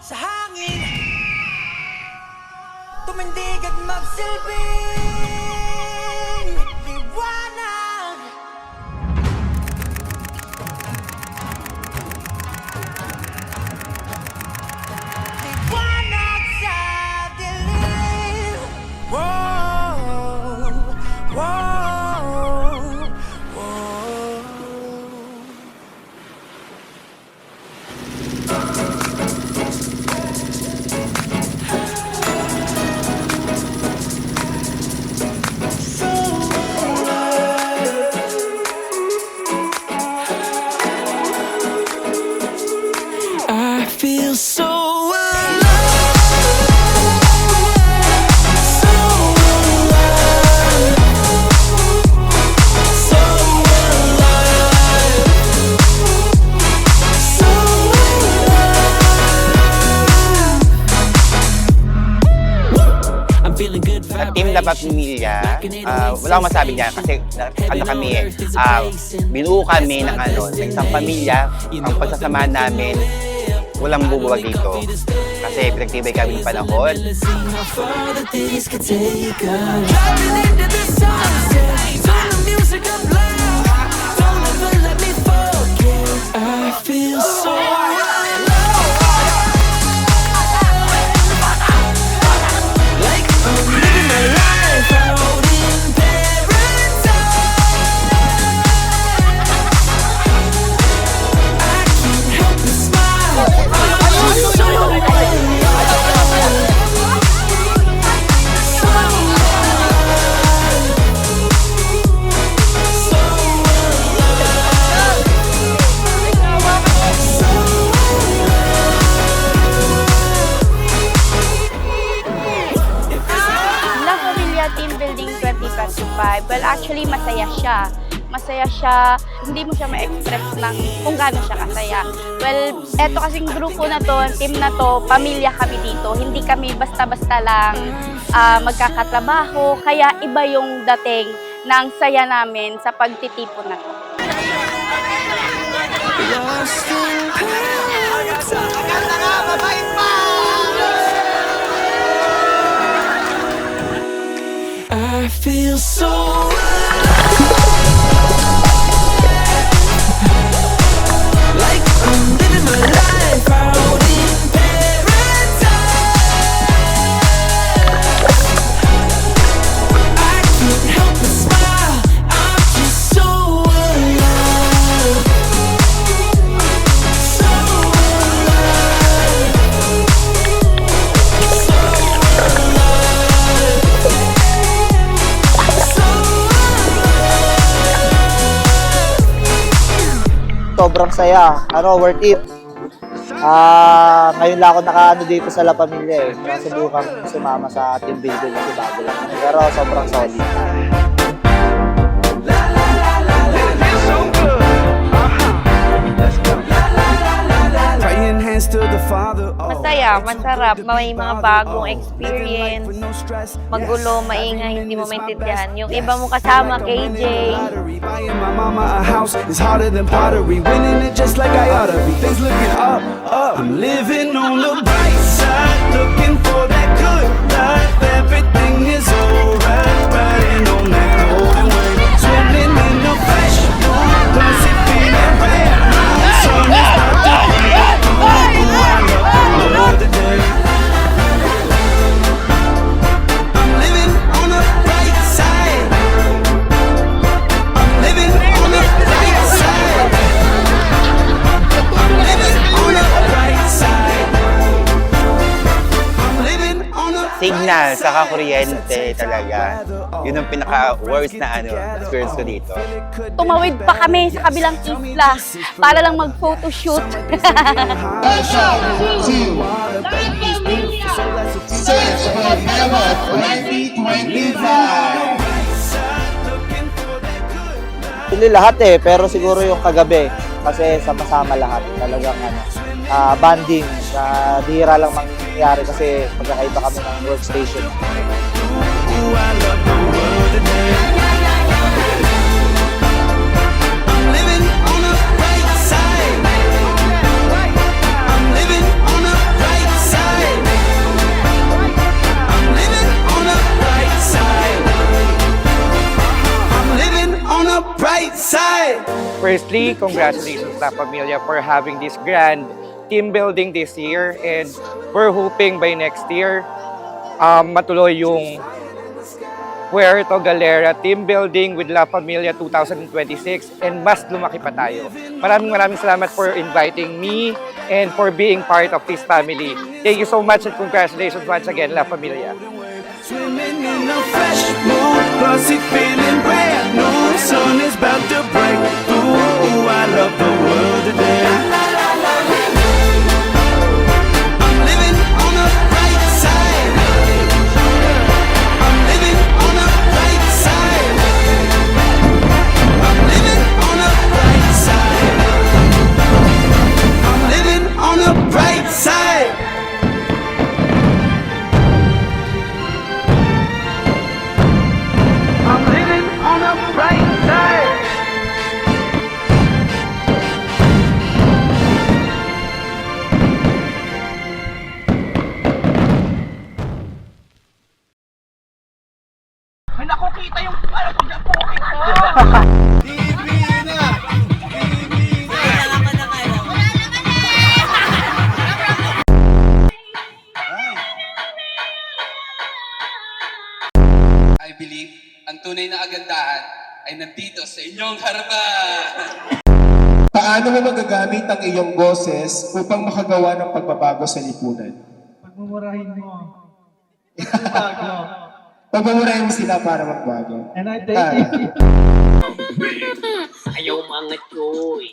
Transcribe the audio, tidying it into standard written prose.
sa hangin, tumindig at magsilbing liwanag. Liwanag sa dilim. Whoa, whoa, whoa. I feel so alive, so alive, so alive, so alive. I'm feeling good. Sa team na Pamilya, wala akong masabi niya kasi binuo kami ng isang pamilya. Ang pagsasamahan namin, walang bubuwag dito. Kasi pinagtibay kami ng panahon. I feel so Team Building 2025, well actually masaya siya. Masaya siya, hindi mo siya ma-express ng kung gaano siya kasaya. Well, eto kasing grupo na to, team na to, pamilya kami dito. Hindi kami basta-basta lang magkakatrabaho, kaya iba yung dating ng saya namin sa pagtitipon na to. I feel so like I'm living my life out in paradise. I can't help but smile. I'm just so alive, so alive, so sobrang saya. Worth it. Ngayon lang ako nakaano dito sa La Pamilya eh. Nasubukan sumama sa team building kasi bago lang. Pero sobrang solid. Masaya, masarap, may mga bagong experience, magulo, maingay, hindi mo maintindihan. Yung iba mo kasama, KJ. My mama a house is harder than pottery. Winning it just like I oughta be. Things looking up, up. I'm living on the bright side, looking for that good life. Everything is alright, riding on that golden wave, swimming in the fresh blue, classic feeling brand new. Sun is about to break through. I love the day. I'm living on the bright side. I'm living on the bright side. I'm living on the bright side. I'm living on the Signal, saka kuryente talaga. Yun ang pinaka-worst na experience ko dito. Tumawid pa kami sa kabilang isla para lang mag-photoshoot. Hindi lahat eh, pero siguro yung kagabi. Kasi sama-sama lahat. Talagang banding. Dihira lang mangyayari kasi magkakaiba kami ng workstation. I love the world today. I'm living on the right side. I'm living on the right Firstly, congratulations La Familia for having this grand team building this year, and we're hoping by next year matuloy yung Puerto Galera team building with La Familia 2026 and mas lumaki pa tayo. Maraming salamat for inviting me and for being part of this family. Thank you so much and congratulations once again, La Familia. Swimming in a fresh mood, glossy feeling brand new. Sun is about to break through. I love the world today. I'm living on the bright side. I'm living on the bright side. I'm living on the bright side. I'm living on the bright side. I'm living on the bright side. I believe ang tunay na kagandahan ay nandito sa inyong harapan. Paano mo magagamit ang iyong boses upang makagawa ng pagbabago sa lipunan? Pagmumurahin mo. Bago. Pagmamurahin mo sila para magbago. And I thank you. Ayaw mga choy.